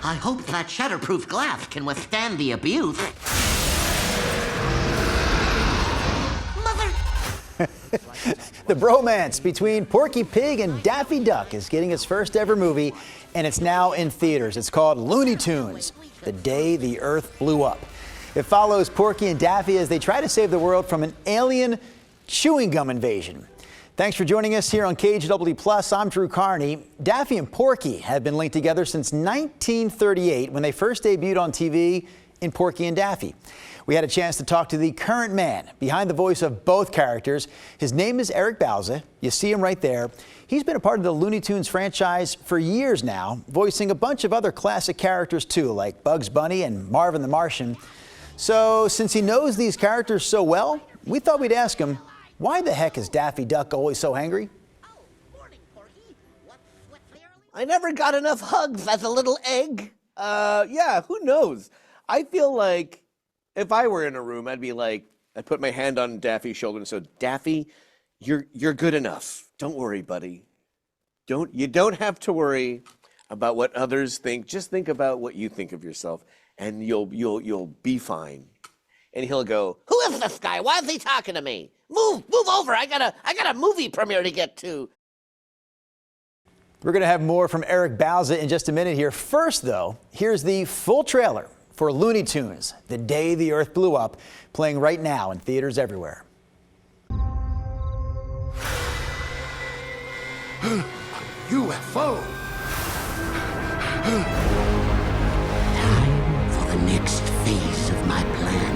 I hope that shatterproof glass can withstand the abuse. Mother! The bromance between Porky Pig and Daffy Duck is getting its first ever movie, and it's now in theaters. It's called Looney Tunes, The Day the Earth Blew Up. It follows Porky and Daffy as they try to save the world from an alien chewing gum invasion. Thanks for joining us here on KHW+. I'm Drew Carney. Daffy and Porky have been linked together since 1938 when they first debuted on TV in Porky and Daffy. We had a chance to talk to the current man behind the voice of both characters. His name is Eric Bauza. You see him right there. He's been a part of the Looney Tunes franchise for years now, voicing a bunch of other classic characters too, like Bugs Bunny and Marvin the Martian. So since he knows these characters so well, we thought we'd ask him, why the heck is Daffy Duck always so angry? I never got enough hugs as a little egg. Yeah, who knows? I feel like if I were in a room, I'd put my hand on Daffy's shoulder and say, Daffy, you're good enough. Don't worry, buddy. You don't have to worry about what others think. Just think about what you think of yourself, and you'll be fine. And he'll go, who is this guy? Why is he talking to me? Move over. I got a movie premiere to get to. We're going to have more from Eric Bauza in just a minute here. First, though, here's the full trailer for Looney Tunes, The Day the Earth Blew Up, playing right now in theaters everywhere. UFO! Time for the next phase of my plan.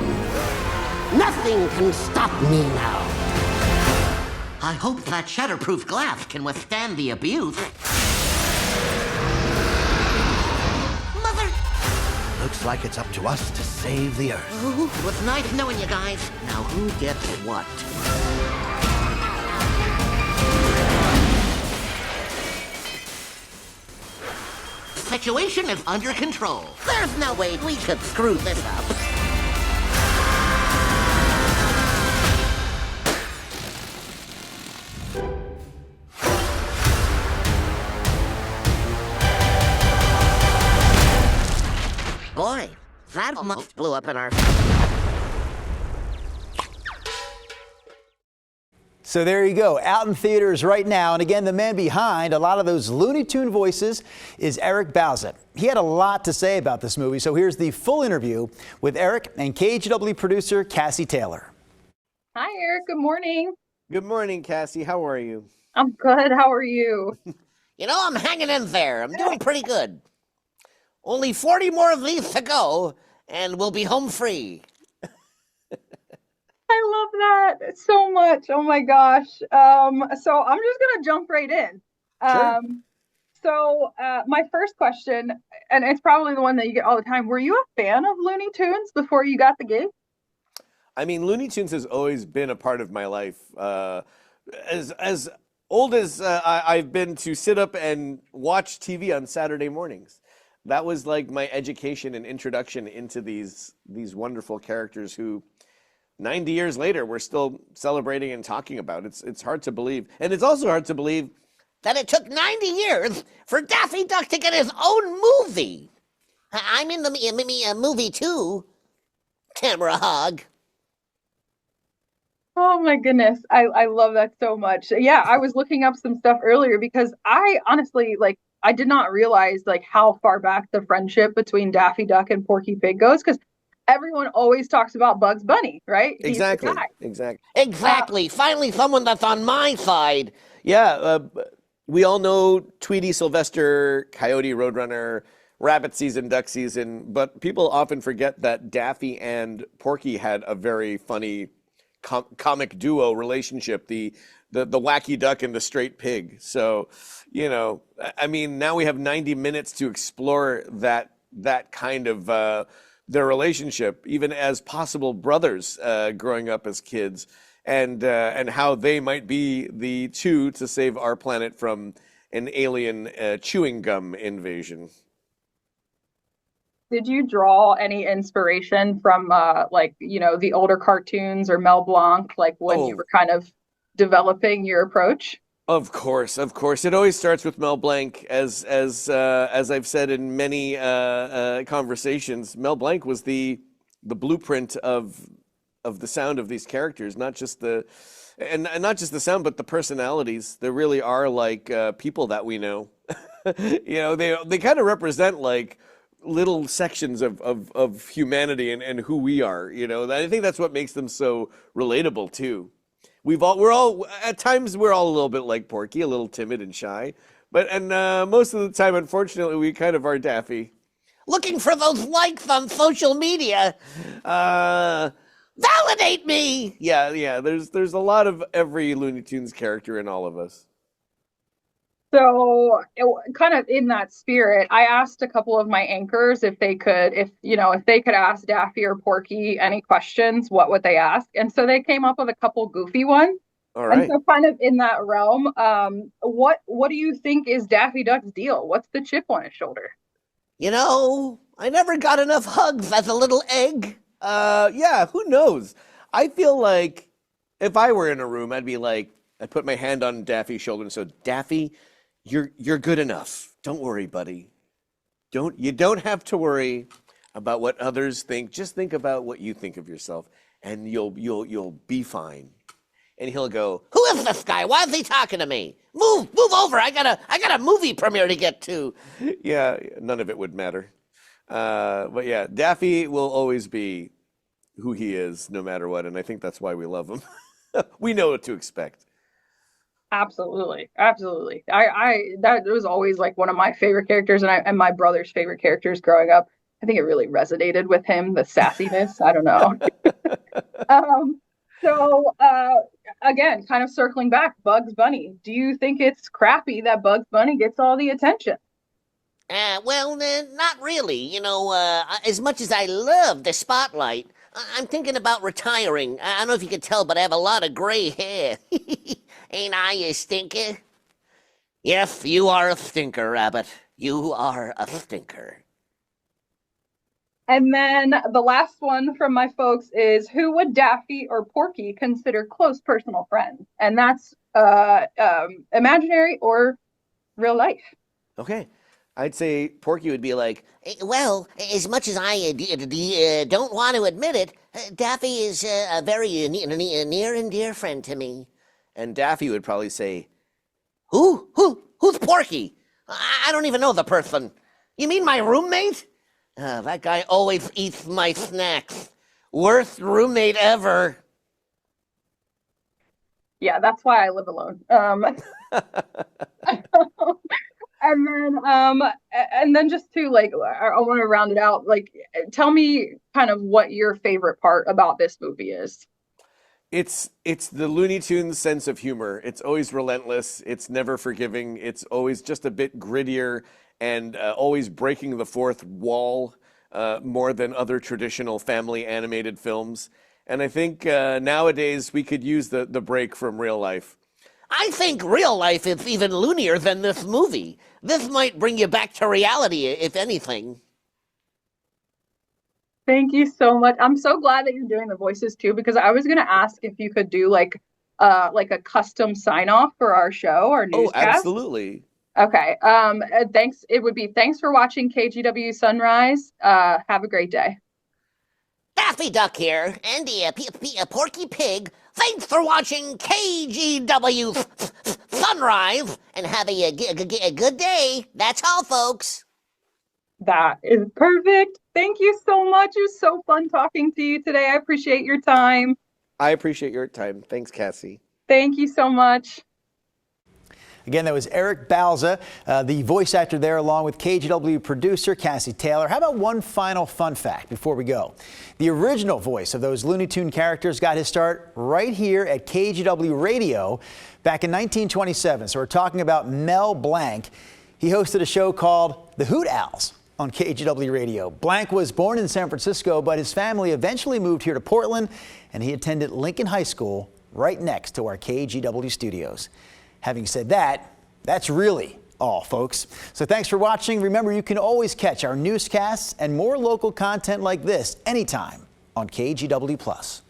Nothing can stop me now. I hope that shatterproof glass can withstand the abuse. Mother! Looks like it's up to us to save the Earth. Ooh, it was nice knowing you guys. Now who gets what? Situation is under control. There's no way we could screw this up. Boy, that almost blew up in our... So there you go, out in theaters right now. And again, the man behind a lot of those Looney Tune voices is Eric Bauza. He had a lot to say about this movie, so here's the full interview with Eric and KHW producer Cassie Taylor. Hi, Eric. Good morning. Good morning, Cassie. How are you? I'm good. How are you? You know, I'm hanging in there. I'm doing pretty good. Only 40 more of these to go, and we'll be home free. I love that so much. Oh my gosh. So I'm just gonna jump right in. Sure. My first question, and it's probably the one that you get all the time. Were you a fan of Looney Tunes before you got the gig? I mean, Looney Tunes has always been a part of my life. As old as I've been to sit up and watch TV on Saturday mornings. That was like my education and introduction into these wonderful characters who 90 years later we're still celebrating and talking about. It's hard to believe. And it's also hard to believe That it took 90 years for Daffy Duck to get his own movie. I'm in the movie too. Camera hog. Oh my goodness. I love that so much. Yeah, I was looking up some stuff earlier because I honestly, I did not realize how far back the friendship between Daffy Duck and Porky Pig goes, because everyone always talks about Bugs Bunny, right? He's the exactly. guy. Exactly. Finally, someone that's on my side. Yeah, we all know Tweety, Sylvester, Coyote, Roadrunner, Rabbit Season, Duck Season, but people often forget that Daffy and Porky had a very funny comic duo relationship, the wacky duck and the straight pig. So, I mean, now we have 90 minutes to explore that kind of their relationship, even as possible brothers growing up as kids, and how they might be the two to save our planet from an alien chewing gum invasion. Did you draw any inspiration from the older cartoons or Mel Blanc, when you were kind of developing your approach? Of course, of course. It always starts with Mel Blanc, as I've said in many conversations. Mel Blanc was the blueprint of the sound of these characters, not just the not just the sound, but the personalities. They really are like people that we know. They kind of represent like little sections of humanity and who we are. I think that's what makes them so relatable too. We're all at times we're all a little bit like Porky, a little timid and shy, but most of the time, unfortunately, we kind of are Daffy. Looking for those likes on social media. Validate me! Yeah. There's a lot of every Looney Tunes character in all of us. So, kind of in that spirit, I asked a couple of my anchors if they could ask Daffy or Porky any questions, what would they ask? And so they came up with a couple goofy ones. All right. And so, kind of in that realm, what do you think is Daffy Duck's deal? What's the chip on his shoulder? I never got enough hugs as a little egg. Yeah, who knows? I feel like if I were in a room, I'd put my hand on Daffy's shoulder and say, Daffy, you're good enough. Don't worry, buddy. You don't have to worry about what others think. Just think about what you think of yourself, and you'll be fine. And he'll go, "Who is this guy? Why is he talking to me? Move over. I got a movie premiere to get to." Yeah, none of it would matter. But yeah, Daffy will always be who he is, no matter what, and I think that's why we love him. We know what to expect. Absolutely. That was always like one of my favorite characters, and my brother's favorite characters growing up. I think it really resonated with him, the sassiness. I don't know. So again, kind of circling back, Bugs Bunny. Do you think it's crappy that Bugs Bunny gets all the attention? Well, not really. As much as I love the spotlight, I'm thinking about retiring. I don't know if you can tell, but I have a lot of gray hair. Ain't I a stinker? Yes, you are a stinker, Rabbit. You are a stinker. And then the last one from my folks is, who would Daffy or Porky consider close personal friends? And that's imaginary or real life. Okay. I'd say Porky would be like, well, as much as I don't want to admit it, Daffy is a very near and dear friend to me. And Daffy would probably say, Who's Porky? I don't even know the person. You mean my roommate? That guy always eats my snacks. Worst roommate ever. Yeah, that's why I live alone. And then just to I want to round it out. Tell me kind of what your favorite part about this movie is. It's the Looney Tunes sense of humor. It's always relentless. It's never forgiving. It's always just a bit grittier and always breaking the fourth wall more than other traditional family animated films. And I think nowadays we could use the break from real life. I think real life is even loonier than this movie. This might bring you back to reality, if anything. Thank you so much. I'm so glad that you're doing the voices too, because I was going to ask if you could do like a custom sign off for our show or newscast. Oh, absolutely. Okay. Thanks. It would be thanks for watching KGW Sunrise. Have a great day. Daffy Duck here, and Porky Pig. Thanks for watching KGW Sunrise, and have a good day. That's all, folks. That is perfect. Thank you so much. It was so fun talking to you today. I appreciate your time. I appreciate your time. Thanks, Cassie. Thank you so much. Again, that was Eric Bauza, the voice actor there, along with KGW producer Cassie Taylor. How about one final fun fact before we go? The original voice of those Looney Tune characters got his start right here at KGW Radio back in 1927. So we're talking about Mel Blanc. He hosted a show called The Hoot Owls on KGW Radio. Blanc was born in San Francisco, but his family eventually moved here to Portland, and he attended Lincoln High School right next to our KGW studios. Having said that, that's really all, folks. So thanks for watching. Remember, you can always catch our newscasts and more local content like this anytime on KGW+.